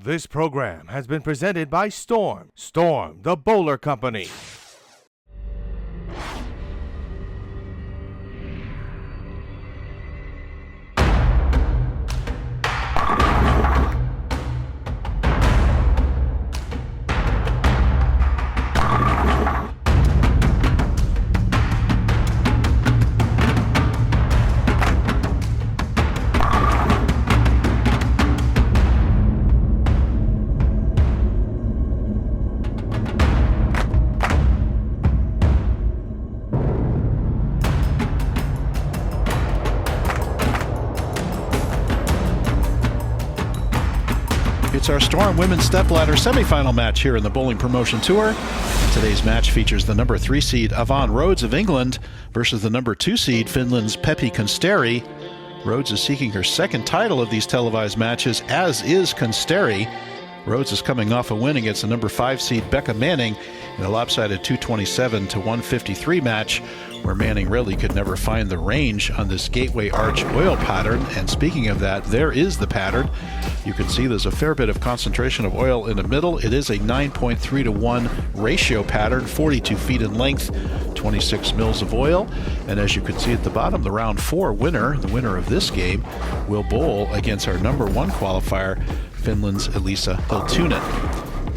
This program has been presented by Storm. Storm, the bowler company. It's our Storm Women's Stepladder semifinal match here in the Bowling Promotion Tour. And today's match features the number 3 seed W.O.N. Rhodes of England versus the number 2 seed Finland's Peppi Kunsteri. Rhodes is seeking her second title of these televised matches, as is Kunsteri. Rhodes is coming off a win against the number 5 seed Becca Manning in a lopsided 227 to 153 match, where Manning really could never find the range on this gateway arch oil pattern. And speaking of that, there is the pattern. You can see there's a fair bit of concentration of oil in the middle. It is a 9.3 to 1 ratio pattern, 42 feet in length, 26 mils of oil. And as you can see at the bottom, the round 4 winner, the winner of this game, will bowl against our number 1 qualifier, Finland's Elisa Hiltunen.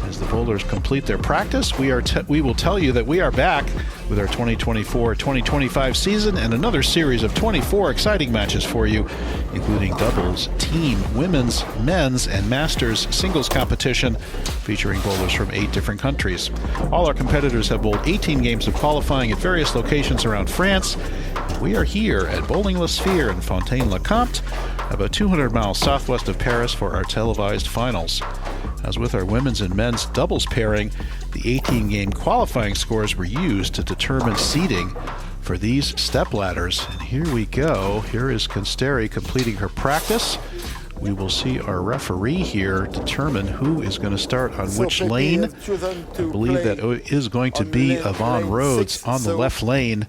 As the bowlers complete their practice, we will tell you that we are back with our 2024-2025 season and another series of 24 exciting matches for you, including doubles, team, women's, men's, and masters singles competition featuring bowlers from 8 different countries. All our competitors have bowled 18 games of qualifying at various locations around France. We are here at Bowling La Sphère in Fontaine, Comte, about 200 miles southwest of Paris for our televised finals. As with our women's and men's doubles pairing, the 18-game qualifying scores were used to determine seeding for these stepladders. And here we go. Here is Kunsteri completing her practice. We will see our referee here determine who is going to start on which lane. I believe that is going to be W.O.N. Rhodes on the left lane.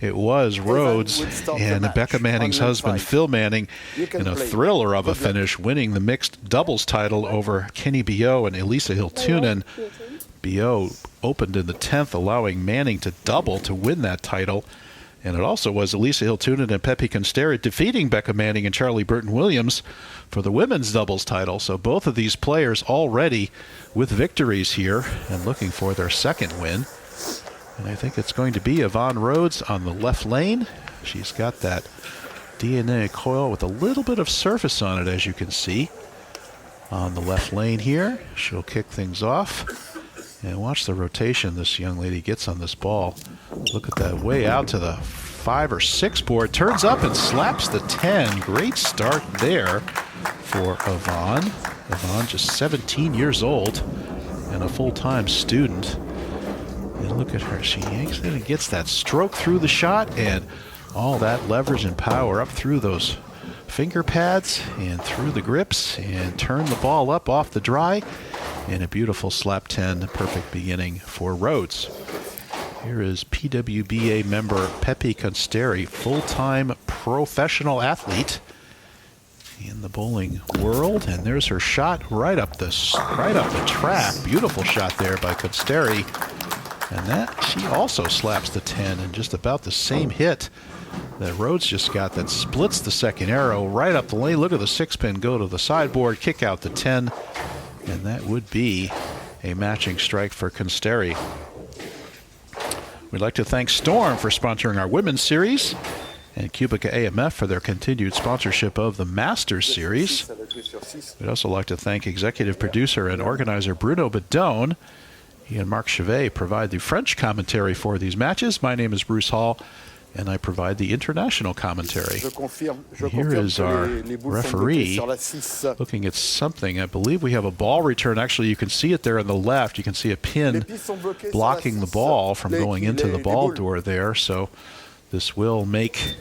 It was Rhodes and Becca Manning's husband, Phil Manning, in a thriller of a finish, winning the mixed doubles title over Kenny B.O. and Elisa Hiltunen. B.O. opened in the 10th, allowing Manning to double to win that title. And it also was Elisa Hiltunen and Peppi Kunsteri defeating Becca Manning and Charlie Burton-Williams for the women's doubles title. So both of these players already with victories here and looking for their second win. And I think it's going to be W.O.N. Rhodes on the left lane. She's got that DNA coil with a little bit of surface on it, as you can see. On the left lane here, she'll kick things off. And watch the rotation this young lady gets on this ball. Look at that, way out to the 5 or 6 board. Turns up and slaps the 10. Great start there for W.O.N. W.O.N. just 17 years old and a full-time student. And look at her, she yanks it and gets that stroke through the shot, and all that leverage and power up through those finger pads and through the grips, and turn the ball up off the dry, and a beautiful slap 10, perfect beginning for Rhodes. Here is PWBA member Peppi Kunsteri, full-time professional athlete in the bowling world, and there's her shot right up the track. Beautiful shot there by Kunsteri. And that, she also slaps the 10 in just about the same hit that Rhodes just got, that splits the second arrow right up the lane. Look at the 6-pin go to the sideboard, kick out the 10, and that would be a matching strike for Kunsteri. We'd like to thank Storm for sponsoring our women's series and Cubica AMF for their continued sponsorship of the Masters series. We'd also like to thank executive producer and organizer Bruno Bidone. He and Marc Chavet provide the French commentary for these matches. My name is Bruce Hall, and I provide the international commentary. Here is our referee looking at something. I believe we have a ball return. Actually, you can see it there on the left. You can see a pin blocking the ball from going into the ball door there. So this will make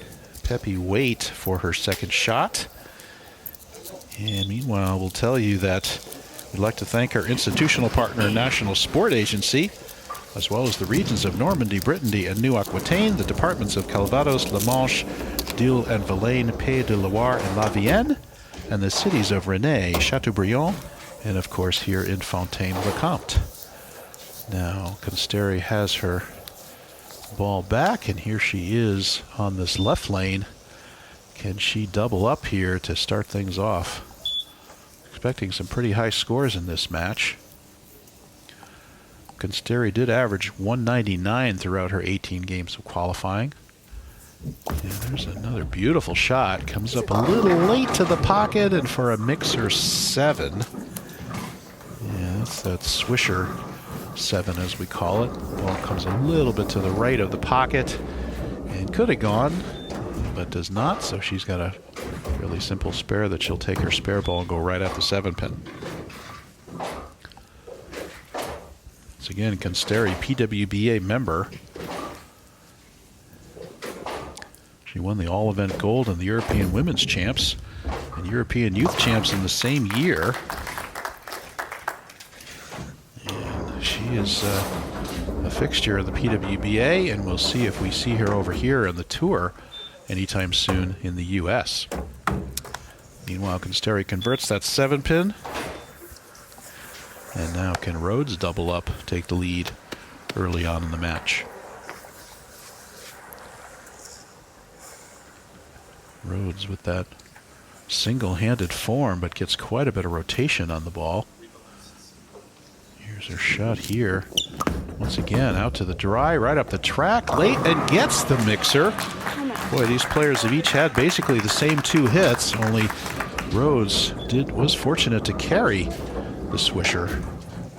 Peppi wait for her second shot. And meanwhile, we'll tell you that we'd like to thank our institutional partner, National Sport Agency, as well as the regions of Normandy, Brittany, and New-Aquitaine, the departments of Calvados, La Manche, Dille and Vilaine, Pays de Loire, and La Vienne, and the cities of Rennes, Chateaubriand, And of course here in Fontaine, the Comte. Now Consteri has her ball back, and here she is on this left lane. Can she double up here to start things off? Expecting some pretty high scores in this match. Consteri did average 199 throughout her 18 games of qualifying. And there's another beautiful shot. Comes up a little late to the pocket, and for a mixer 7. Yeah, that's that swisher 7 as we call it. Ball comes a little bit to the right of the pocket and could have gone, but does not. So she's got a really simple spare that she'll take her spare ball and go right at the 7-pin. Once again, Consteri, PWBA member. She won the all-event gold and the European Women's Champs and European Youth Champs in the same year. And she is a fixture of the PWBA, and we'll see if we see her over here on the tour anytime soon in the U.S. Meanwhile, Consteri converts that 7-pin. And now can Rhodes double up, take the lead early on in the match. Rhodes with that single-handed form, but gets quite a bit of rotation on the ball. Here's her shot here. Once again, out to the dry, right up the track, late, and gets the mixer. Boy, these players have each had basically the same 2 hits, only Rhodes was fortunate to carry the swisher.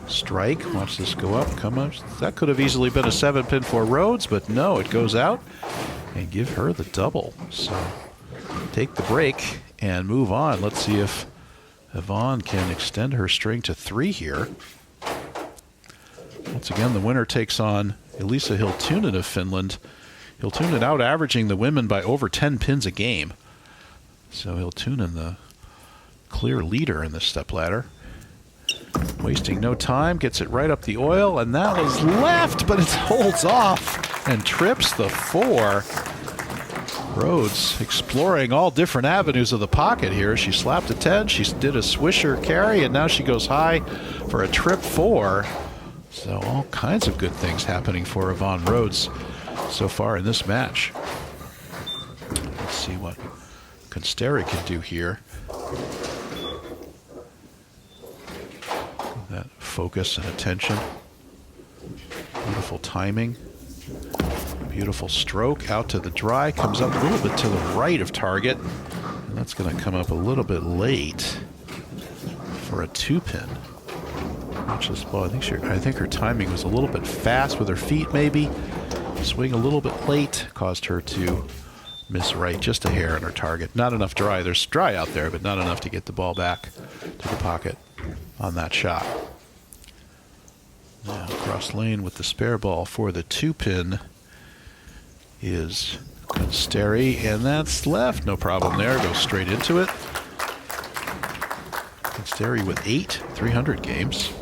Strike, watch this go up, come up. That could have easily been a 7-pin for Rhodes, but no, it goes out and give her the double. So take the break and move on. Let's see if W.O.N can extend her string to 3 here. Once again, the winner takes on Elisa Hiltunen of Finland. Hiltunen out averaging the women by over 10 pins a game. So Hiltunen, the clear leader in this stepladder. Wasting no time, gets it right up the oil, and that was left, but it holds off and trips the 4. Rhodes exploring all different avenues of the pocket here. She slapped a 10, she did a swisher carry, and now she goes high for a trip 4. So all kinds of good things happening for Yvonne Rhodes so far in this match. Let's see what Consteri can do here. That focus and attention. Beautiful timing. Beautiful stroke out to the dry. Comes up a little bit to the right of target. And that's going to come up a little bit late for a 2-pin. Watch this ball. I think her timing was a little bit fast with her feet maybe. Swing a little bit late caused her to miss right just a hair on her target. Not enough dry. There's dry out there, but not enough to get the ball back to the pocket on that shot. Now cross lane with the spare ball for the 2-pin is Consteri, and that's left. No problem there. Goes straight into it. Consteri with 8 300 games.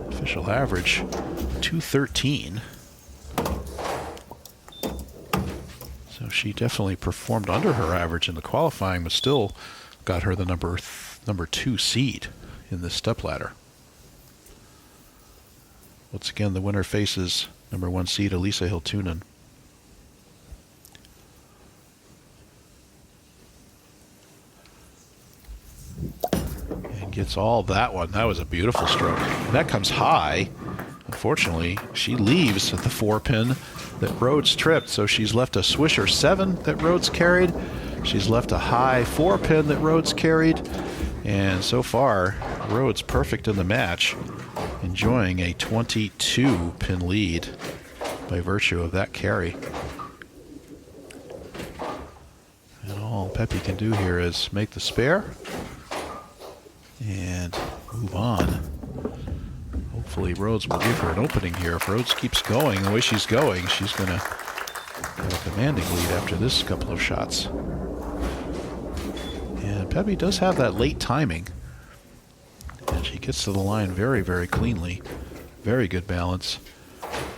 Official average 213. So she definitely performed under her average in the qualifying, but still got her the number 2 seed in this stepladder. Once again, the winner faces number 1 seed Elisa Hiltunen. And gets all that one. That was a beautiful stroke. And that comes high. Unfortunately, she leaves at the 4-pin that Rhodes tripped, so she's left a swisher 7 that Rhodes carried. She's left a high 4-pin that Rhodes carried. And so far, Rhodes perfect in the match, enjoying a 22-pin lead by virtue of that carry. And all Pepe can do here is make the spare and move on. Hopefully Rhodes will give her an opening here. If Rhodes keeps going the way she's going, she's going to have a commanding lead after this couple of shots. And Pepe does have that late timing. And she gets to the line very, very cleanly. Very good balance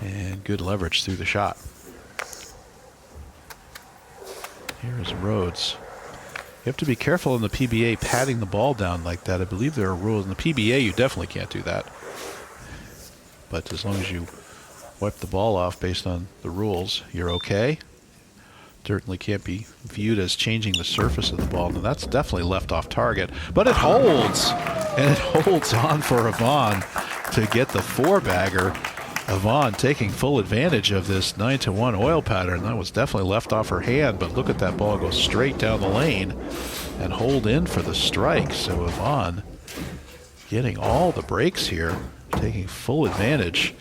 and good leverage through the shot. Here is Rhodes You have to be careful in the PBA patting the ball down like that. I believe there are rules. In the PBA, you definitely can't do that. But as long as you wipe the ball off based on the rules, you're okay. Certainly can't be viewed as changing the surface of the ball. Now that's definitely left off target, but it holds, and it holds on for Yvonne to get the 4-bagger. Yvonne taking full advantage of this 9-1 oil pattern. That was definitely left off her hand, but look at that ball go straight down the lane and hold in for the strike. So Yvonne getting all the breaks here, taking full advantage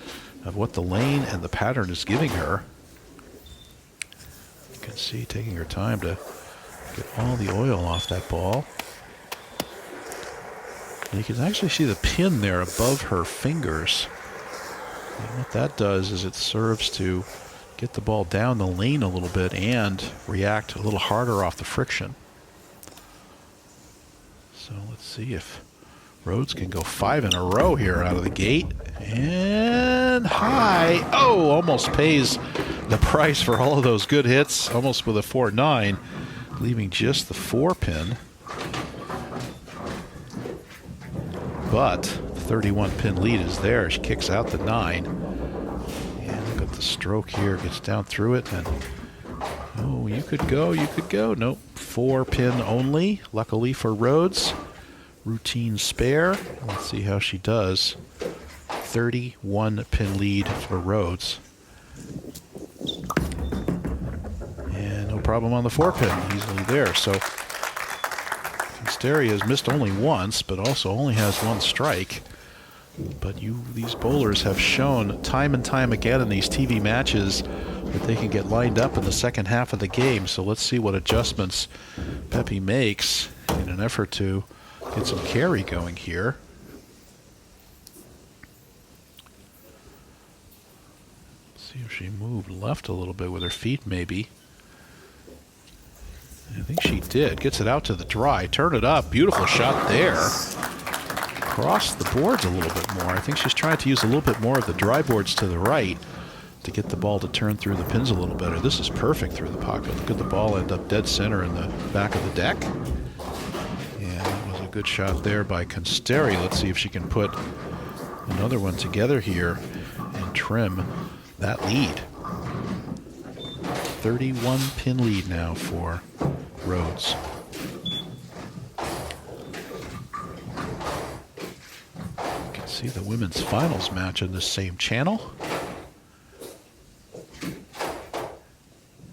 of what the lane and the pattern is giving her. You can see taking her time to get all the oil off that ball. And you can actually see the pin there above her fingers. And what that does is it serves to get the ball down the lane a little bit and react a little harder off the friction. So let's see if Rhodes can go 5 in a row here out of the gate. And high. Oh, almost pays the price for all of those good hits. Almost with a 4-9, leaving just the 4-pin. But the 31-pin lead is there. She kicks out the 9. And look at the stroke here. Gets down through it. And oh, you could go, you could go. Nope, 4-pin only. Luckily for Rhodes. Routine spare. Let's see how she does. 31-pin lead for Rhodes. And no problem on the 4-pin. Easily there. So Consteri has missed only once, but also only has 1 strike. But these bowlers have shown time and time again in these TV matches that they can get lined up in the second half of the game. So let's see what adjustments Pepi makes in an effort to get some carry going here. See if she moved left a little bit with her feet, maybe. I think she did. Gets it out to the dry. Turn it up. Beautiful shot there. Across the boards a little bit more. I think she's trying to use a little bit more of the dry boards to the right to get the ball to turn through the pins a little better. This is perfect through the pocket. Look at the ball end up dead center in the back of the deck. And that was a good shot there by Consteri. Let's see if she can put another one together here and trim that lead. 31-pin lead now for Rhodes. You can see the women's finals match in the same channel.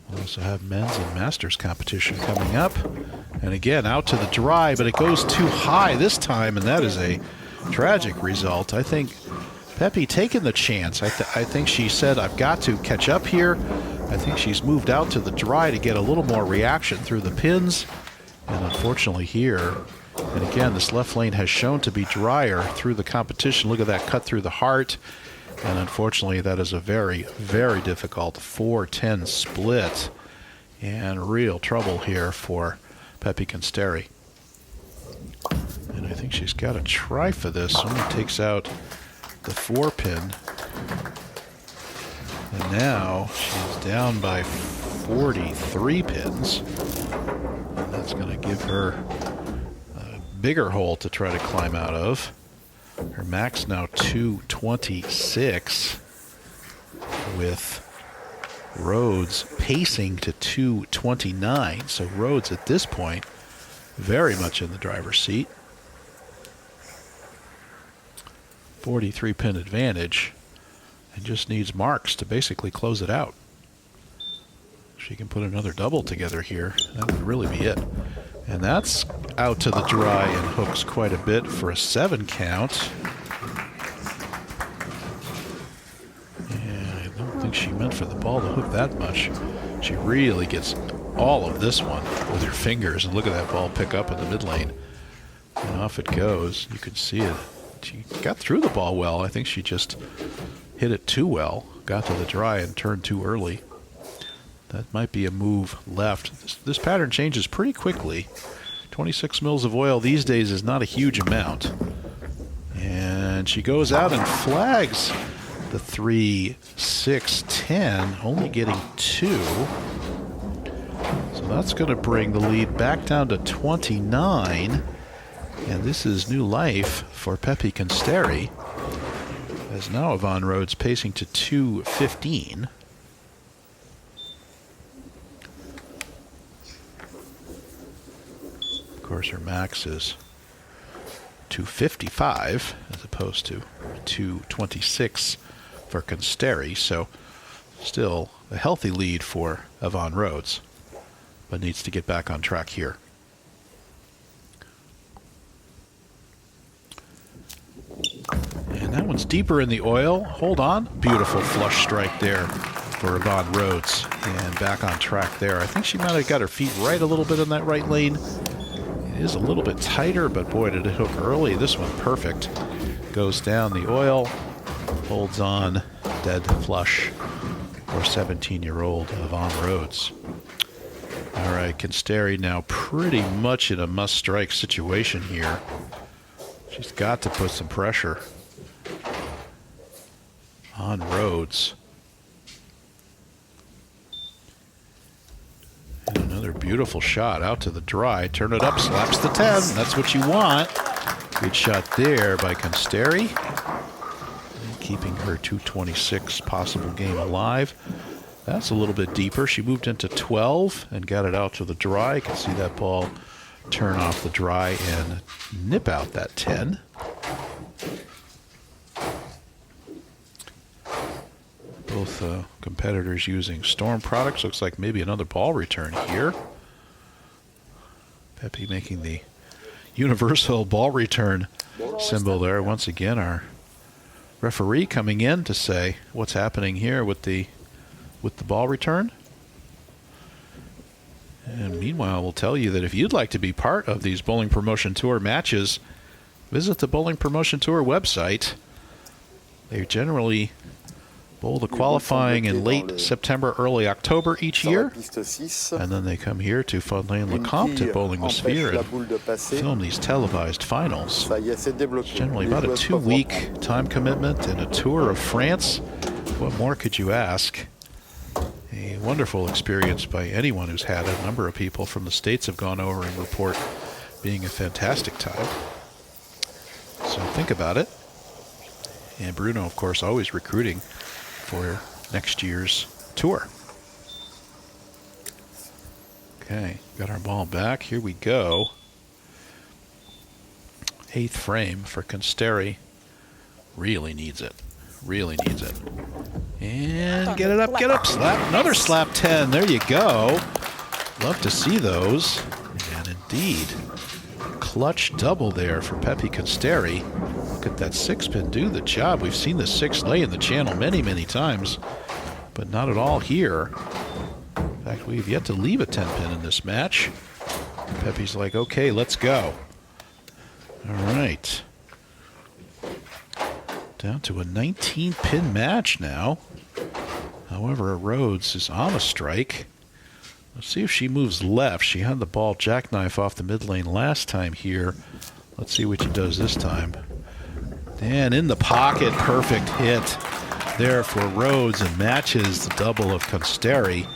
We'll also have men's and masters competition coming up. And again, out to the dry, but it goes too high this time, and that is a tragic result. I think Pepi taking the chance. I think she said, I've got to catch up here. I think she's moved out to the dry to get a little more reaction through the pins. And unfortunately here, and again, this left lane has shown to be drier through the competition. Look at that cut through the heart. And unfortunately, that is a very, very difficult 4-10 split. And real trouble here for Pepi Consteri. And I think she's got to try for this. Only takes out the 4-pin. And now she's down by 43 pins. And that's going to give her a bigger hole to try to climb out of. Her max now 226, with Rhodes pacing to 229. So Rhodes at this point very much in the driver's seat. 43 pin advantage. And just needs marks to basically close it out. If she can put another double together here, that would really be it. And that's out to the dry and hooks quite a bit for a 7 count. And I don't think she meant for the ball to hook that much. She really gets all of this one with her fingers. And look at that ball pick up in the mid lane. And off it goes. You can see it. She got through the ball well. I think she just hit it too well, got to the dry and turned too early. That might be a move left. This pattern changes pretty quickly. 26 mils of oil these days is not a huge amount. And she goes out and flags the 3, 6, 10, only getting 2. So That's going to bring the lead back down to 29. And this is new life for Pepi Consteri, as now Yvonne Rhodes pacing to 2:15. Of course, her max is 2:55 as opposed to 2:26 for Consteri, so still a healthy lead for Yvonne Rhodes, but needs to get back on track here. And that one's deeper in the oil. Hold on. Beautiful flush strike there for Yvonne Rhodes. And back on track there. I think she might have got her feet right a little bit in that right lane. It is a little bit tighter, but boy, did it hook early. This one perfect. Goes down the oil. Holds on. Dead flush for 17-year-old Yvonne Rhodes. All right, Consteri now pretty much in a must-strike situation here. She's got to put some pressure on Rhodes. And another beautiful shot out to the dry. Turn it up, slaps the 10. That's what you want. Good shot there by Consteri. And keeping her 226 possible game alive. That's a little bit deeper. She moved into 12 and got it out to the dry. You can see that ball turn off the dry and nip out that 10. Both competitors using Storm products. Looks like maybe another ball return here. Pepi making the universal ball return symbol there. Once again, our referee coming in to say what's happening here with the ball return. And meanwhile, we'll tell you that if you'd like to be part of these Bowling Promotion Tour matches, visit the Bowling Promotion Tour website. They generally bowl the qualifying in late September, early October each year. And then they come here to Fontaine le Comte at Bowling with Sphère and film these televised finals. It's generally about a 2-week time commitment and a tour of France. What more could you ask? A wonderful experience by anyone who's had it. A number of people from the States have gone over and report being a fantastic time. So think about it. And Bruno, of course, always recruiting for next year's tour. Okay, got our ball back. Here we go. 8th frame for Consteri. Really needs it. Really needs it. And get it up, slap. Another slap 10. There you go. Love to see those. And indeed, clutch double there for Pepi Consteri. Look at that 6-pin do the job. We've seen the 6 lay in the channel many, many times, but not at all here. In fact, we've yet to leave a 10-pin in this match. Pepi's like, okay, let's go. All right. Down to a 19-pin match now. However, Rhodes is on a strike. Let's see if she moves left. She had the ball jackknife off the mid lane last time here. Let's see what she does this time. And in the pocket, perfect hit there for Rhodes, and matches the double of Consteri,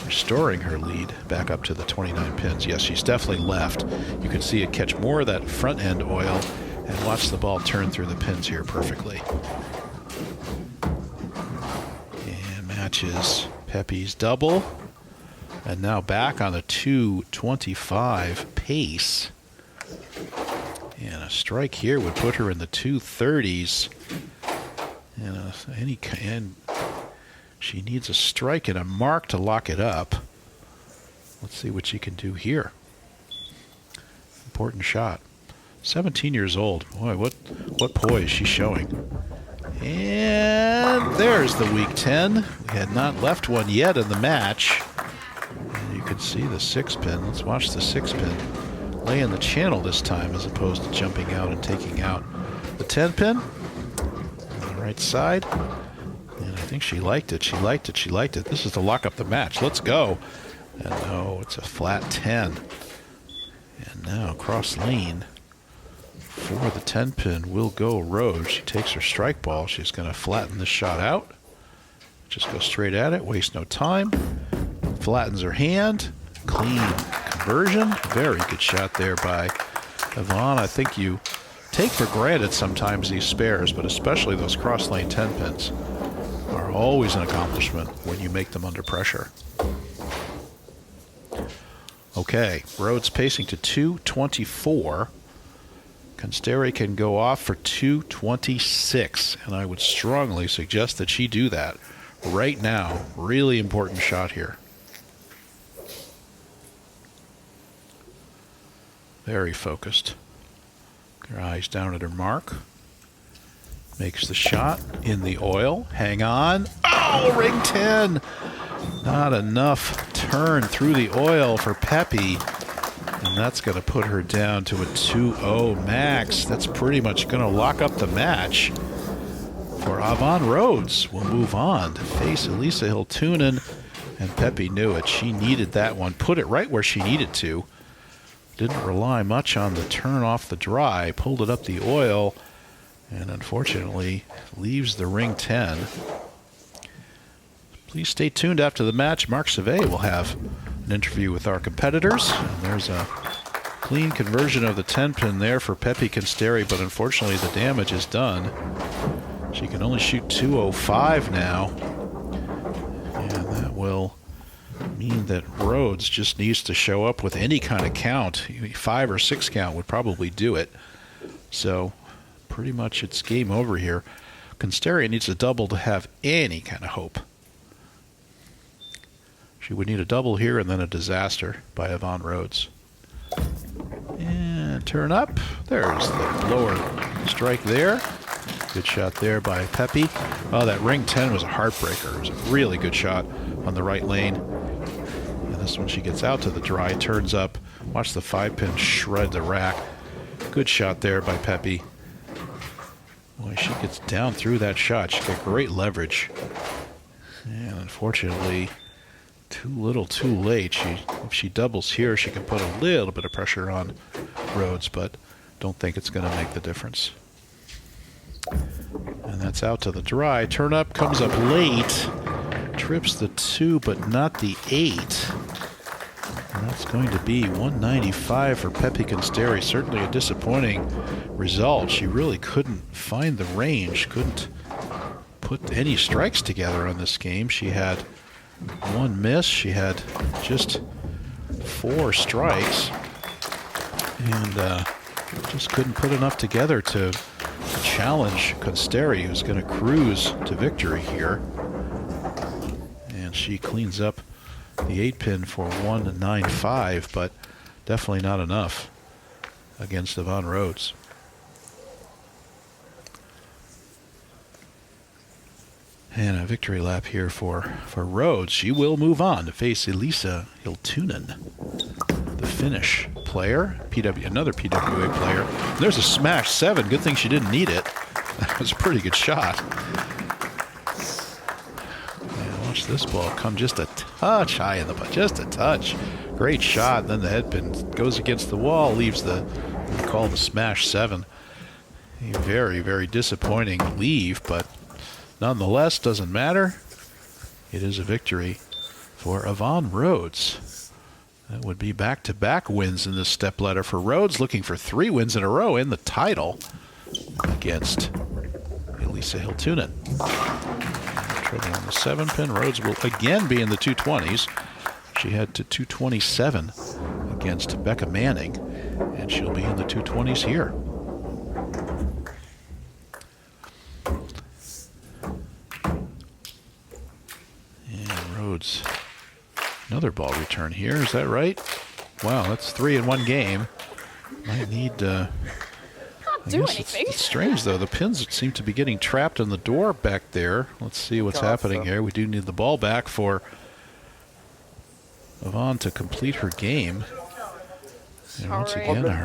restoring her lead back up to the 29 pins. Yes, she's definitely left. You can see it catch more of that front end oil and watch the ball turn through the pins here perfectly. And matches Pepi's double. And now back on a 225 pace. And a strike here would put her in the 230s. And she needs a strike and a mark to lock it up. Let's see what she can do here. Important shot. 17 years old. Boy, what poise she's showing. And there's the weak 10. We had not left one yet in the match. And you can see the 6-pin. Let's watch the 6-pin lay in the channel this time as opposed to jumping out and taking out the 10-pin. On the right side. And I think she liked it. She liked it. She liked it. This is to lock up the match. Let's go. And no, it's a flat 10. And now cross lane for the 10-pin will go Rhodes. She takes her strike ball. She's going to flatten this shot out. Just go straight at it. Waste no time. Flattens her hand. Clean conversion. Very good shot there by W.O.N. I think you take for granted sometimes these spares, but especially those cross lane 10 pins are always an accomplishment when you make them under pressure. Okay, Rhodes pacing to 224. Consteri can go off for 226, and I would strongly suggest that she do that right now. Really important shot here. Very focused. Her eyes down at her mark. Makes the shot in the oil. Hang on. Oh, ring 10. Not enough turn through the oil for Pepi. And that's going to put her down to a 2-0 max. That's pretty much going to lock up the match for W.O.N. Rhodes. Will move on to face Elisa Hiltunen. And Pepi knew it. She needed that one. Put it right where she needed to. Didn't rely much on the turn off the dry. Pulled it up the oil. And unfortunately leaves the ring 10. Please stay tuned after the match. Marc Chavet will have an interview with our competitors. And there's a clean conversion of the 10 pin there for Pepi Consteri, but unfortunately the damage is done. She can only shoot 205 now. And that will mean that Rhodes just needs to show up with any kind of count. 5 or 6 count would probably do it. So pretty much it's game over here. Consteri needs a double to have any kind of hope. She would need a double here and then a disaster by W.O.N. Rhodes. And turn up. There's the lower strike there. Good shot there by Pepi. Oh, that ring 10 was a heartbreaker. It was a really good shot on the right lane. And this one she gets out to the dry, turns up. Watch the 5-pin shred the rack. Good shot there by Pepi. Boy, she gets down through that shot. She got great leverage. And unfortunately, too little too late. If she doubles here, she can put a little bit of pressure on Rhodes, but don't think it's going to make the difference. And that's out to the dry. Turn up, comes up late. Trips the 2, but not the 8. And that's going to be 195 for Pepi Consteri. Certainly a disappointing result. She really couldn't find the range, couldn't put any strikes together on this game. She had 1 miss. She had just 4 strikes. And just couldn't put enough together to challenge Consteri, who's going to cruise to victory here. And she cleans up the 8-pin for 195, but definitely not enough against W.O.N. Rhodes. And a victory lap here for Rhodes. She will move on to face Elisa Hiltunen, the Finnish player, another PWA player. There's a smash 7. Good thing she didn't need it. That was a pretty good shot. And watch this ball come just a touch high in the butt, just a touch. Great shot. Then the headpin goes against the wall, leaves what we call the smash 7. A very, very disappointing leave, but nonetheless, doesn't matter. It is a victory for W.O.N. Rhodes. That would be back-to-back wins in this stepladder for Rhodes, looking for 3 wins in a row in the title against Elisa Hiltunen. Trouble on the 7-pin. Rhodes will again be in the 220s. She had to 227 against Becca Manning, and she'll be in the 220s here. Rhodes, another ball return here. Is that right? Wow, that's 3 in 1 game. Might need. Can't do anything. It's strange though. The pins seem to be getting trapped in the door back there. Let's see what's happening here. We do need the ball back for W.O.N. to complete her game. And once again, our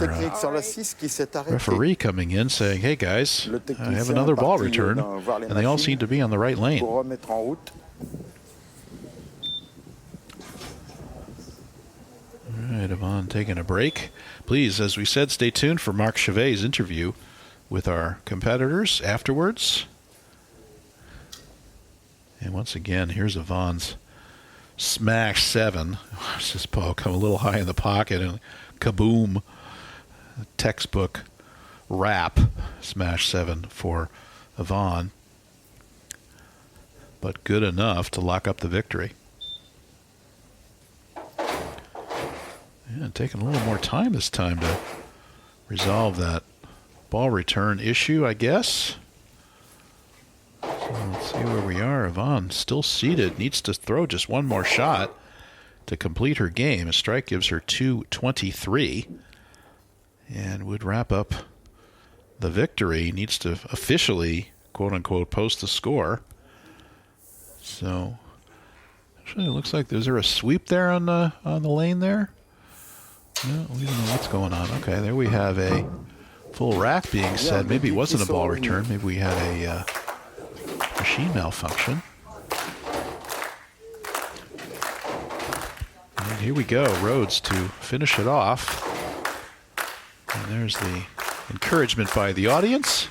referee coming in saying, "Hey guys, I have another ball return," and they all seem to be on the right lane. All right, W.O.N. taking a break. Please, as we said, stay tuned for Marc Chavet's interview with our competitors afterwards. And once again, here's W.O.N.'s Smash 7. Watch this ball come a little high in the pocket and kaboom. Textbook wrap. Smash 7 for Yvonne. But good enough to lock up the victory. And taking a little more time this time to resolve that ball return issue, I guess. So let's see where we are. Yvonne still seated, needs to throw just one more shot to complete her game. A strike gives her 223 and would wrap up the victory. Needs to officially, quote-unquote, post the score. So actually it looks like, is there a sweep there on the lane there? No, we don't know what's going on. Okay, there we have a full rack being set. Maybe it wasn't a ball return. Maybe we had a machine malfunction. And here we go, Rhodes to finish it off. And there's the encouragement by the audience.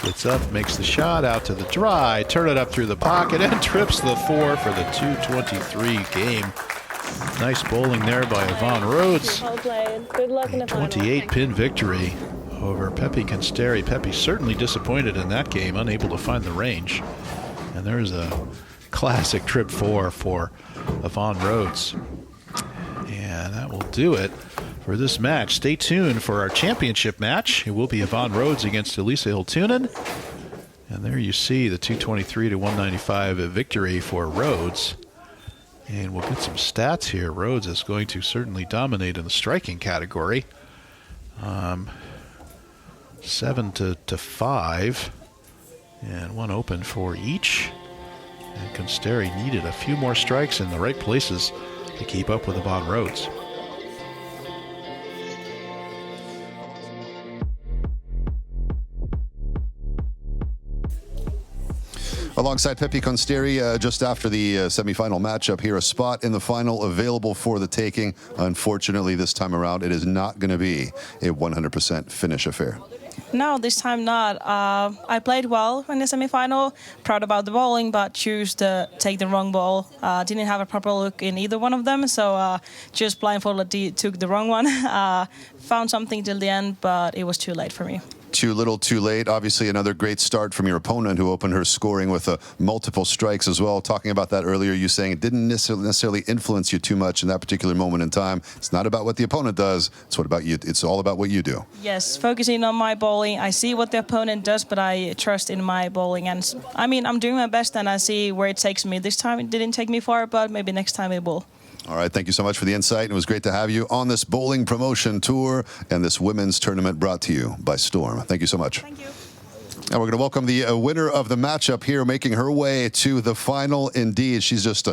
Gets up, makes the shot out to the dry, turn it up through the pocket, and trips the 4 for the 223 game. Nice bowling there by Yvonne Rhodes. Good luck in the final. 28-pin victory over Pepi Consteri. Pepi certainly disappointed in that game, unable to find the range. And there's a classic trip 4 for Yvonne Rhodes. And that will do it for this match. Stay tuned for our championship match. It will be Yvonne Rhodes against Elisa Hiltunen. And there you see the 223 to 195 victory for Rhodes. And we'll get some stats here. Rhodes is going to certainly dominate in the striking category. 7 to 5. And one open for each. And Consteri needed a few more strikes in the right places to keep up with Yvonne Rhodes. Alongside Pepi Consteri, just after the semifinal matchup here, a spot in the final available for the taking. Unfortunately, this time around, it is not going to be a 100% finish affair. No, this time not. I played well in the semifinal, proud about the bowling, but choose to take the wrong ball. Didn't have a proper look in either one of them, so just blindfolded took the wrong one. Found something till the end, but it was too late for me. Too little, too late. Obviously, another great start from your opponent who opened her scoring with multiple strikes as well. Talking about that earlier, you saying it didn't necessarily influence you too much in that particular moment in time. It's not about what the opponent does. It's what about you. It's all about what you do. Yes, focusing on my bowling. I see what the opponent does, but I trust in my bowling. And I mean, I'm doing my best, and I see where it takes me. This time, it didn't take me far, but maybe next time it will. All right, thank you so much for the insight. It was great to have you on this bowling promotion tour and this women's tournament brought to you by Storm. Thank you so much. Thank you. And we're going to welcome the winner of the matchup here, making her way to the final. Indeed, she's just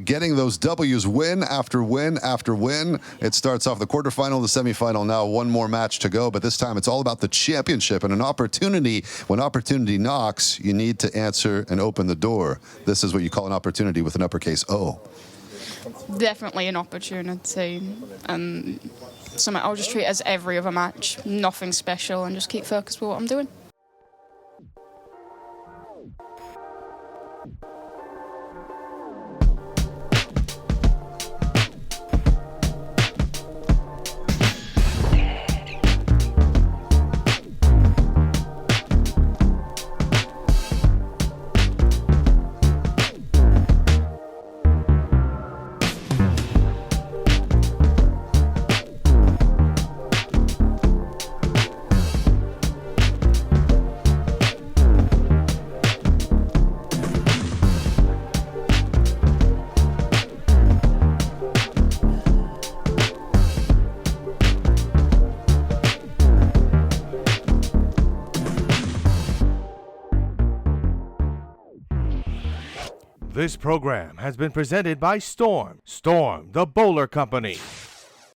getting those W's win after win after win. It starts off the quarterfinal, the semifinal. Now one more match to go, but this time it's all about the championship and an opportunity. When opportunity knocks, you need to answer and open the door. This is what you call an opportunity with an uppercase O. Definitely an opportunity, and something I'll just treat as every other match, nothing special, and just keep focused with what I'm doing. This program has been presented by Storm. Storm, the Bowler Company.